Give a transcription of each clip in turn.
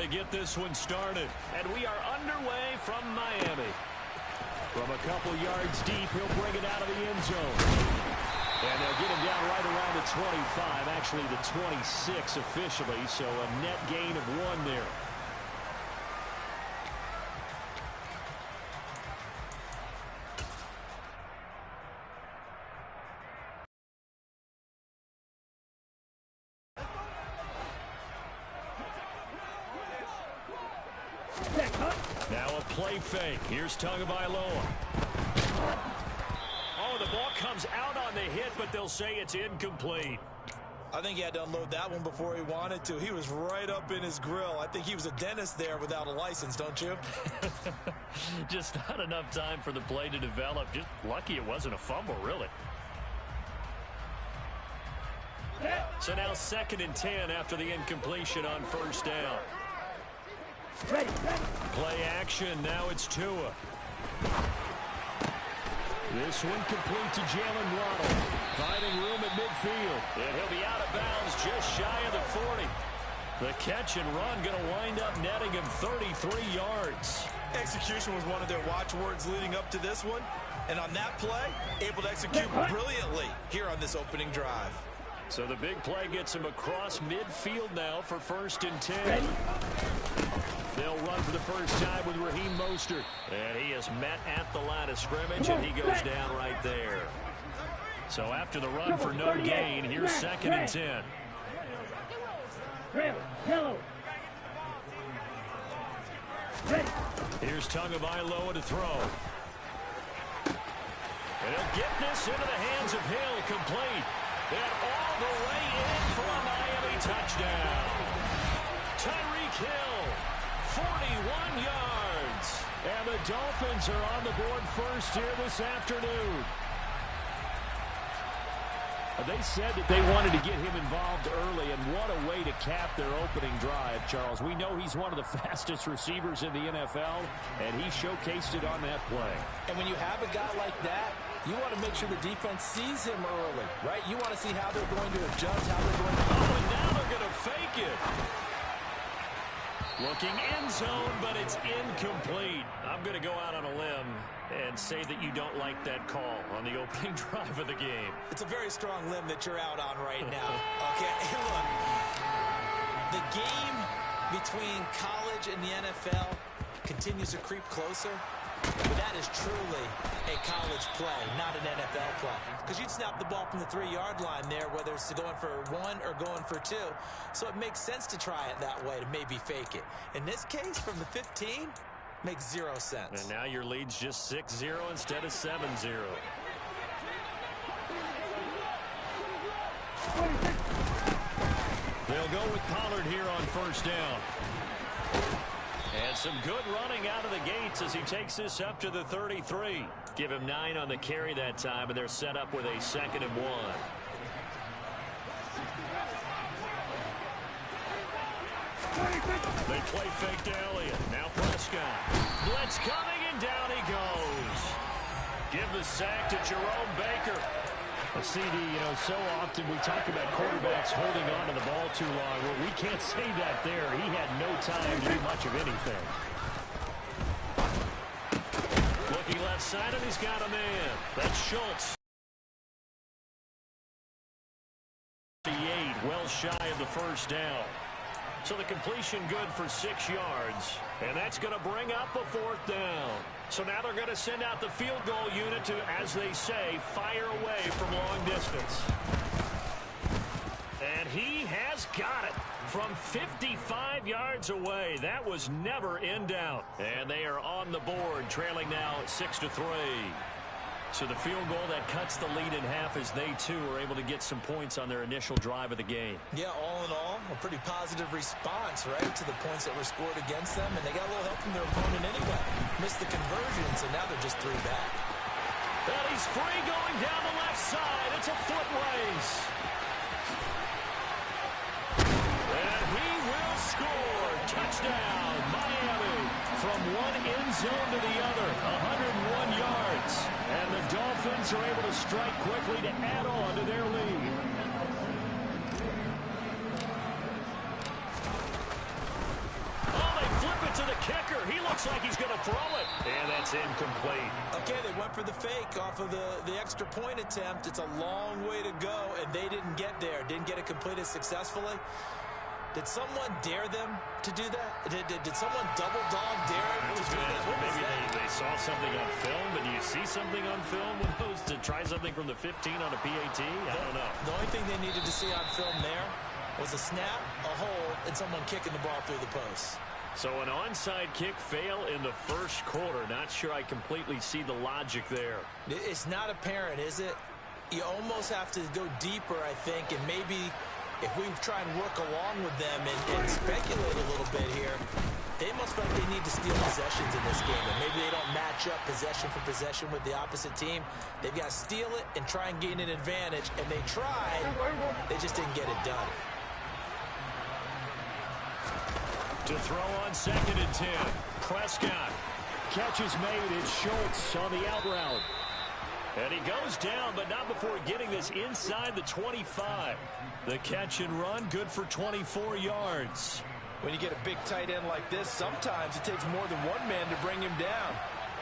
to get this one started. And we are underway from Miami. From a couple yards deep, he'll bring it out of the end zone. And they'll get him down right around the 25, actually the 26 officially, so a net gain of 1 there. Now a play fake. Here's Tagovailoa. Oh, the ball comes out on the hit, but they'll say it's incomplete. I think he had to unload that one before he wanted to. He was right up in his grill. I think he was a dentist there without a license, don't you? Just not enough time for the play to develop. Just lucky it wasn't a fumble, really. So now 2nd and 10 after the incompletion on 1st down. Play action. Now it's Tua. This one complete to Jalen Waddle. Finding room at midfield. And he'll be out of bounds just shy of the 40. The catch and run going to wind up netting him 33 yards. Execution was one of their watchwords leading up to this one. And on that play, able to execute brilliantly here on this opening drive. So the big play gets him across midfield now for 1st and 10. They'll run for the first time with Raheem Mostert. And he is met at the line of scrimmage, and he goes down right there. So after the run for no gain, here's 2nd and 10. Here's Tagovailoa to throw. And he'll get this into the hands of Hill, complete. And all the way in for a Miami touchdown. Tyreek Hill, 41 yards. And the Dolphins are on the board first here this afternoon. They said that they wanted to get him involved early, and what a way to cap their opening drive, Charles. We know he's one of the fastest receivers in the NFL, and he showcased it on that play. And when you have a guy like that, you want to make sure the defense sees him early, right? You want to see how they're going to adjust, how they're going to... Oh, and now they're going to fake it. Looking end zone, but it's incomplete. I'm going to go out on a limb and say that you don't like that call on the opening drive of the game. It's a very strong limb that you're out on right now. Okay, look, the game between college and the NFL continues to creep closer. But that is truly a college play, not an NFL play. Because you'd snap the ball from the 3-yard line there, whether it's going for 1 or going for 2. So it makes sense to try it that way, to maybe fake it. In this case, from the 15, makes 0 sense. And now your lead's just 6-0 instead of 7-0. They'll go with Pollard here on 1st down. And some good running out of the gates as he takes this up to the 33. Give him 9 on the carry that time, and they're set up with a 2nd and 1. They play fake to Elliott. Now Prescott. Blitz coming, and down he goes. Give the sack to Jerome Baker. CD, so often we talk about quarterbacks holding on to the ball too long. Well, we can't say that there. He had no time to do much of anything. Looking left side, and he's got a man. That's Schultz. 8, well shy of the 1st down. So the completion good for 6 yards. And that's going to bring up a 4th down. So now they're going to send out the field goal unit to, as they say, fire away from long distance. And he has got it from 55 yards away. That was never in doubt. And they are on the board, trailing now 6-3. So the field goal that cuts the lead in half as they, too, are able to get some points on their initial drive of the game. Yeah, all in all, a pretty positive response, right, to the points that were scored against them. And they got a little help from their opponent anyway. Missed the conversion, so now they're just 3 back. And he's free going down the left side. It's a foot race. And he will score. Touchdown, Miami. From one end zone to the other, 101 yards. And the Dolphins are able to strike quickly to add on to their lead. looks like he's going to throw it. And that's incomplete. Okay, they went for the fake off of the extra point attempt. It's a long way to go, and they didn't get there. Didn't get it completed successfully. Did someone dare them to do that? Did someone double dog dare them to do that? Maybe they saw something on film, but do you see something on film with those to try something from the 15 on a PAT? I don't know. The only thing they needed to see on film there was a snap, a hold, and someone kicking the ball through the post. So an onside kick fail in the first quarter. Not sure I completely see the logic there. It's not apparent, is it? You almost have to go deeper, I think, and maybe if we try and work along with them and speculate a little bit here, they must feel like they need to steal possessions in this game. And maybe they don't match up possession for possession with the opposite team. They've got to steal it and try and gain an advantage. And they tried. They just didn't get it done. To throw on 2nd and 10. Prescott. Catch is made. It's Schultz on the out route. And he goes down, but not before getting this inside the 25. The catch and run, good for 24 yards. When you get a big tight end like this, sometimes it takes more than one man to bring him down.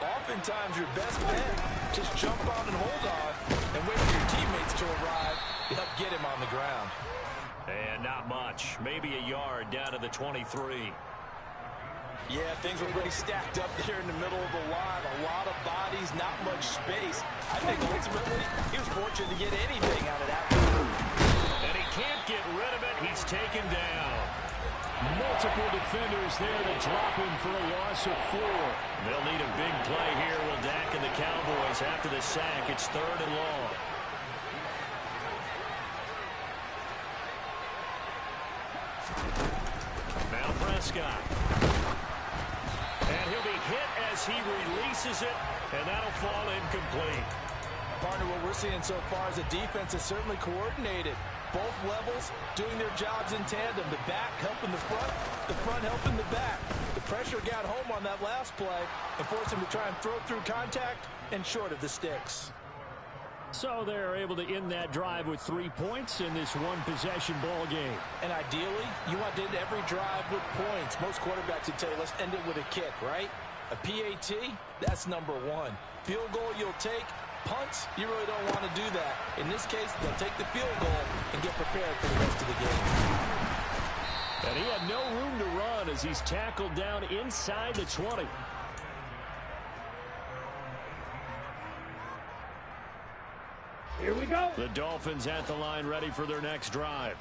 Oftentimes, your best bet, just jump on and hold on and wait for your teammates to arrive to help get him on the ground. And not much. Maybe a yard down to the 23. Yeah, things were pretty stacked up there in the middle of the line. A lot of bodies, not much space. I think ultimately he was fortunate to get anything out of that. And he can't get rid of it. He's taken down. Multiple defenders there to drop him for a loss of 4. They'll need a big play here. Will Dak and the Cowboys after the sack. It's 3rd and long. Now Prescott. And he'll be hit as he releases it, and that'll fall incomplete. Partner, what we're seeing so far is the defense is certainly coordinated. Both levels doing their jobs in tandem. The back helping the front helping the back. The pressure got home on that last play and forced him to try and throw through contact and short of the sticks. So they're able to end that drive with 3 points in this one-possession ball game. And ideally, you want to end every drive with points. Most quarterbacks would tell you, let's end it with a kick, right? A PAT, that's number 1. Field goal you'll take. Punts, you really don't want to do that. In this case, they'll take the field goal and get prepared for the rest of the game. And he had no room to run as he's tackled down inside the 20. Here we go. The Dolphins at the line ready for their next drive.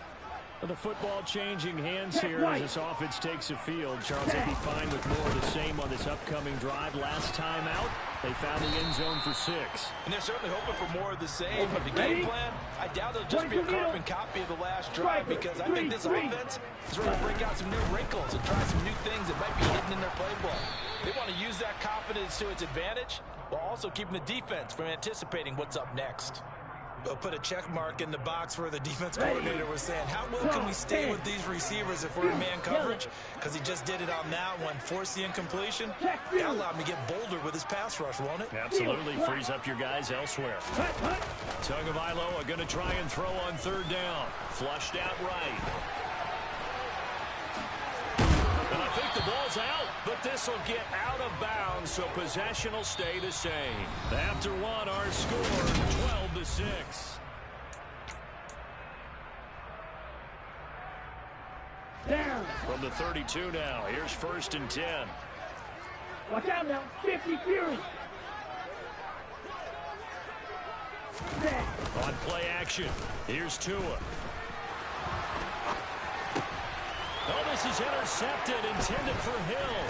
The football changing hands here as this offense takes the field. Charles, they'd be fine with more of the same on this upcoming drive. Last time out, they found the end zone for 6. And they're certainly hoping for more of the same. But the game plan, I doubt it'll just be a carbon copy of the last drive, because I think this offense is ready to break out some new wrinkles and try some new things that might be hidden in their playbook. They want to use that confidence to its advantage while also keeping the defense from anticipating what's up next. We'll put a check mark in the box where the defense coordinator was saying, how well can we stay with these receivers if we're in man coverage? Because he just did it on that one. Force the incompletion. That'll allow him to get bolder with his pass rush, won't it? Absolutely. Frees up your guys elsewhere. Tagovailoa going to try and throw on 3rd down. Flushed out right. And I think the ball's out, but this will get out of bounds, so possession will stay the same. After 1, our score, 12-6. Down. From the 32 now, here's 1st and 10. Watch out now. 50 Fury. On play action, here's Tua. Oh, this is intercepted, intended for Hill.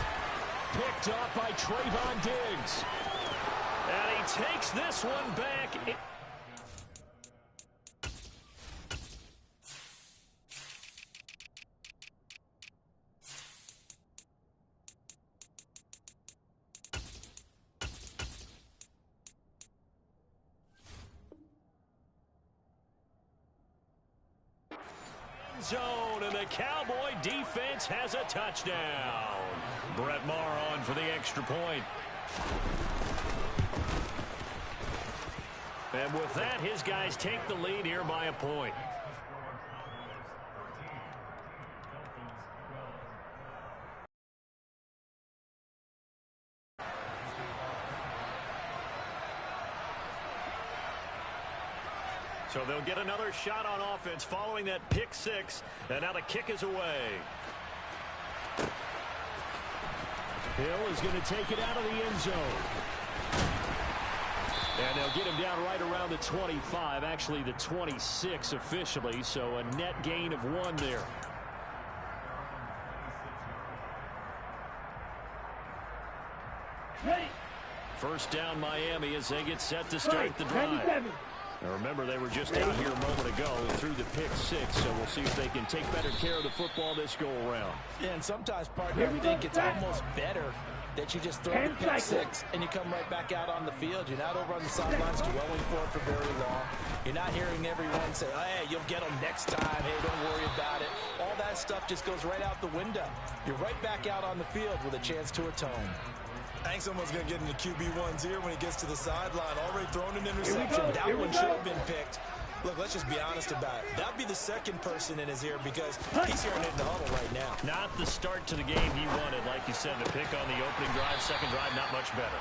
Picked up by Trayvon Diggs. And he takes this one back. Zone, and the Cowboy defense has a touchdown. Brett Maher on for the extra point. And with that, his guys take the lead here by a point. So they'll get another shot on offense following that pick six. And now the kick is away. Hill is going to take it out of the end zone. And they'll get him down right around the 25, actually the 26 officially, so a net gain of 1 there. First down Miami as they get set to start the drive. Now remember, they were just out here a moment ago through the pick six, so we'll see if they can take better care of the football this go-around. Yeah, and sometimes, partner, I think it's almost better that you just throw the pick six and you come right back out on the field. You're not over on the sidelines dwelling for it for very long. You're not hearing everyone say, hey, you'll get them next time. Hey, don't worry about it. All that stuff just goes right out the window. You're right back out on the field with a chance to atone. I think someone's going to get into QB1's ear when he gets to the sideline. Already thrown an interception. That one should have been picked. Look, let's just be honest about it. That'd be the second person in his ear because he's hearing it in the huddle right now. Not the start to the game he wanted. Like you said, the pick on the opening drive, second drive, not much better.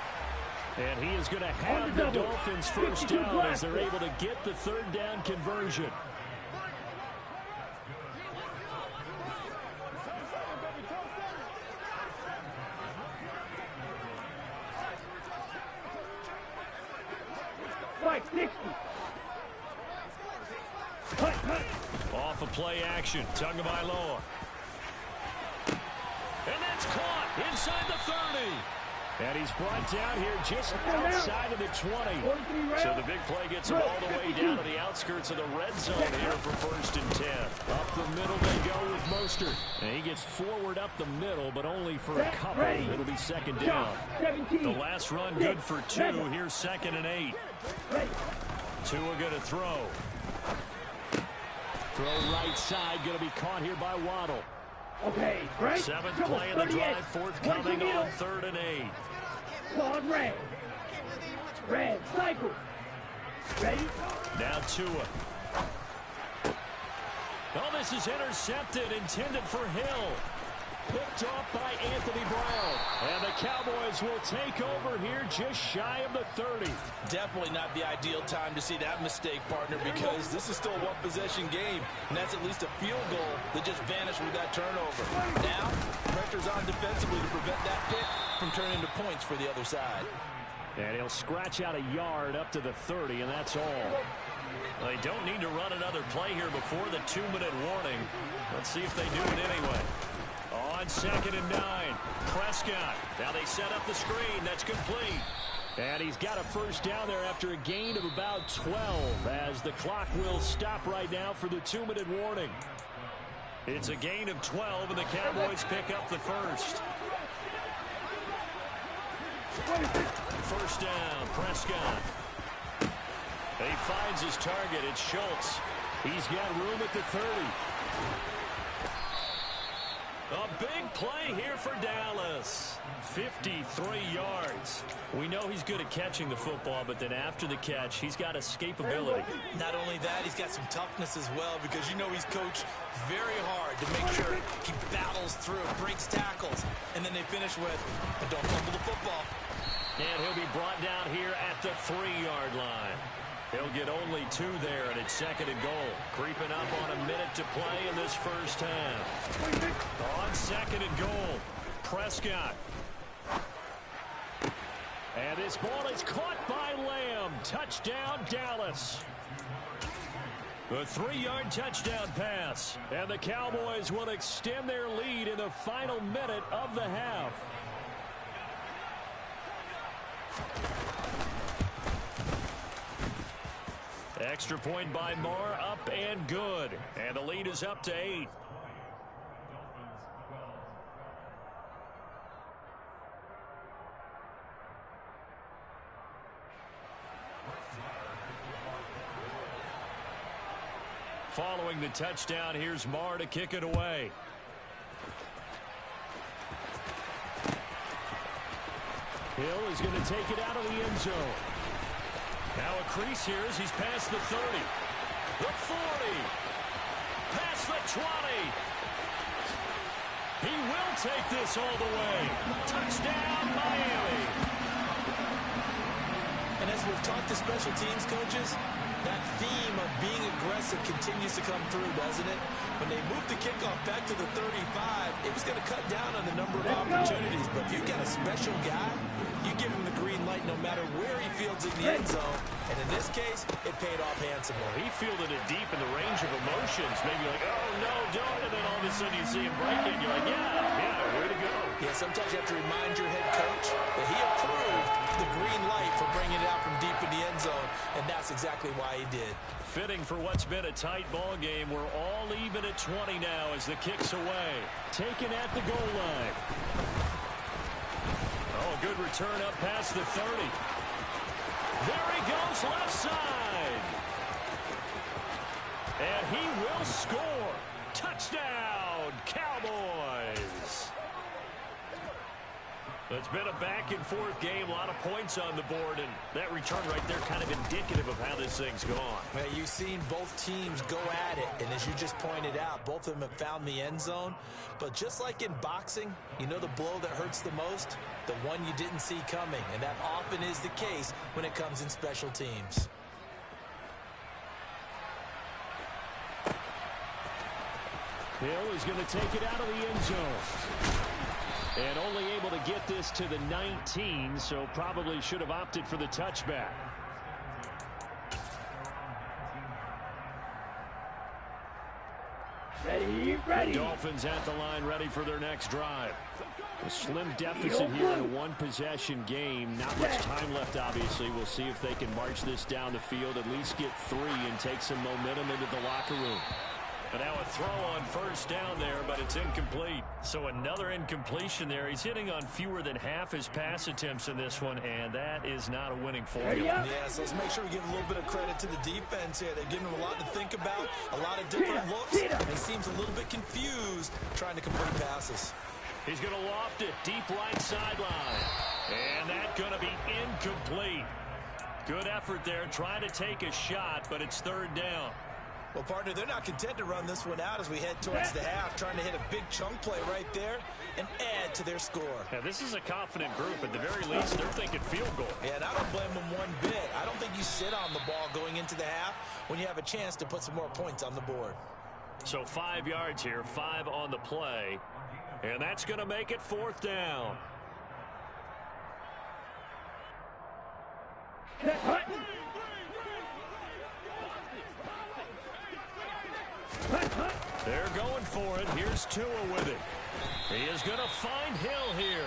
And he is going to have the Dolphins first down as they're able to get the third down conversion. Off of play action, Tagovailoa. And that's caught inside the 30. And he's brought down here just outside of the 20. So the big play gets him all the way down to the outskirts of the red zone here for 1st and 10. Up the middle they go with Mostert. And he gets forward up the middle, but only for a couple. It'll be second down. The last run good for 2. Here's 2nd and 8. Tua going to throw. Throw right side, going to be caught here by Waddle. Okay, right. 7th play of the drive, forthcoming on 3rd and 8. Claude red. Red, cycle. Ready? Now Tua. Oh, this is intercepted, intended for Hill. Picked off by Anthony Brown. And the Cowboys will take over here just shy of the 30. Definitely not the ideal time to see that mistake, partner, because this is still a one-possession game, and that's at least a field goal that just vanished with that turnover. Now, pressure's on defensively to prevent that pick from turning into points for the other side. And he'll scratch out a yard up to the 30, and that's all. They don't need to run another play here before the 2-minute warning. Let's see if they do it anyway. On 2nd and 9, Prescott. Now they set up the screen. That's complete. And he's got a first down there after a gain of about 12 as the clock will stop right now for the 2-minute warning. It's a gain of 12, and the Cowboys pick up the first. First down, Prescott. He finds his target. It's Schultz. He's got room at the 30. A big play here for Dallas. 53 yards. We know he's good at catching the football, but then after the catch, he's got escapability. Not only that, he's got some toughness as well because you know he's coached very hard to make sure he battles through, breaks tackles, and then they finish with, but don't fumble the football. And he'll be brought down here at the 3-yard line. He'll get only 2 there, and it's 2nd and goal. Creeping up on a minute to play in this first half. On 2nd and goal, Prescott. And this ball is caught by Lamb. Touchdown, Dallas. The 3-yard touchdown pass. And the Cowboys will extend their lead in the final minute of the half. Extra point by Moore, up and good. And the lead is up to 8. Following the touchdown, here's Moore to kick it away. Hill is going to take it out of the end zone. Now a crease here as he's past the 30. The 40. Past the 20. He will take this all the way. Touchdown, Miami. And as we've talked to special teams coaches, That theme of being aggressive continues to come through, doesn't it? When they moved the kickoff back to the 35, it was going to cut down on the number of opportunities. But if you get a special guy, you give him the green light no matter where he fields in the end zone. And in this case, it paid off handsomely. He fielded it deep in the range of emotions. Maybe like, oh, no, don't. And then all of a sudden you see him break it. And you're like, yeah, way to go. Yeah, sometimes you have to remind your head coach that he approved the green light for bringing it out from deep in the end zone. And that's exactly why he did. Fitting for what's been a tight ball game. We're all even at 20 now as the kick's away. Taken at the goal line. Oh, a good return up past the 30. There he goes, left side. And he will score. Touchdown, Cowboys. It's been a back-and-forth game, a lot of points on the board, and that return right there kind of indicative of how this thing's gone. Well, you've seen both teams go at it, and as you just pointed out, both of them have found the end zone. But just like in boxing, you know the blow that hurts the most? The one you didn't see coming, and that often is the case when it comes in special teams. Hill is going to take it out of the end zone. And only able to get this to the 19, so probably should have opted for the touchback. Ready. The Dolphins at the line, ready for their next drive. A slim deficit here in a one-possession game. Not much time left, obviously. We'll see if they can march this down the field, at least get 3 and take some momentum into the locker room. But now a throw on first down there, but it's incomplete. So another incompletion there. He's hitting on fewer than half his pass attempts in this one, and that is not a winning formula. Yeah, so let's make sure we give a little bit of credit to the defense here. They're giving him a lot to think about, a lot of different looks, and he seems a little bit confused trying to complete passes. He's going to loft it deep right sideline. And that's going to be incomplete. Good effort there, trying to take a shot, but it's third down. Well, partner, they're not content to run this one out as we head towards the half, trying to hit a big chunk play right there and add to their score. Yeah, this is a confident group. At the very least, they're thinking field goal. Yeah, and I don't blame them one bit. I don't think you sit on the ball going into the half when you have a chance to put some more points on the board. So 5 yards here, 5 on the play. And that's going to make it fourth down. They're going for it. Here's Tua with it. He is going to find Hill here.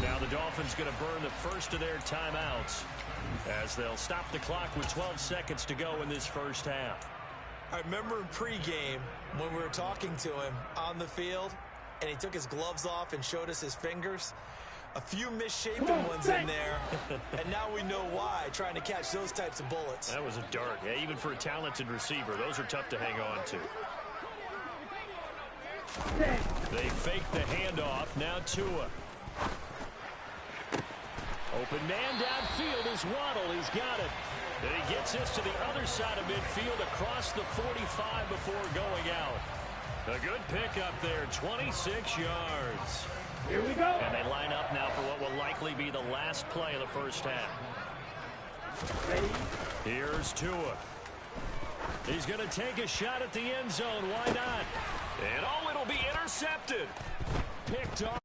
Now the Dolphins going to burn the first of their timeouts as they'll stop the clock with 12 seconds to go in this first half. I remember in pregame when we were talking to him on the field and he took his gloves off and showed us his fingers. A few misshapen ones in there, and now we know why, trying to catch those types of bullets. That was a dart. Yeah, even for a talented receiver, those are tough to hang on to. They fake the handoff. Now Tua. Open man downfield is Waddle. He's got it. And he gets this to the other side of midfield across the 45 before going out. A good pickup there, 26 yards. Here we go. And they line up now for what will likely be the last play of the first half. Ready. Here's Tua. He's going to take a shot at the end zone. Why not? And oh, it'll be intercepted. Picked off.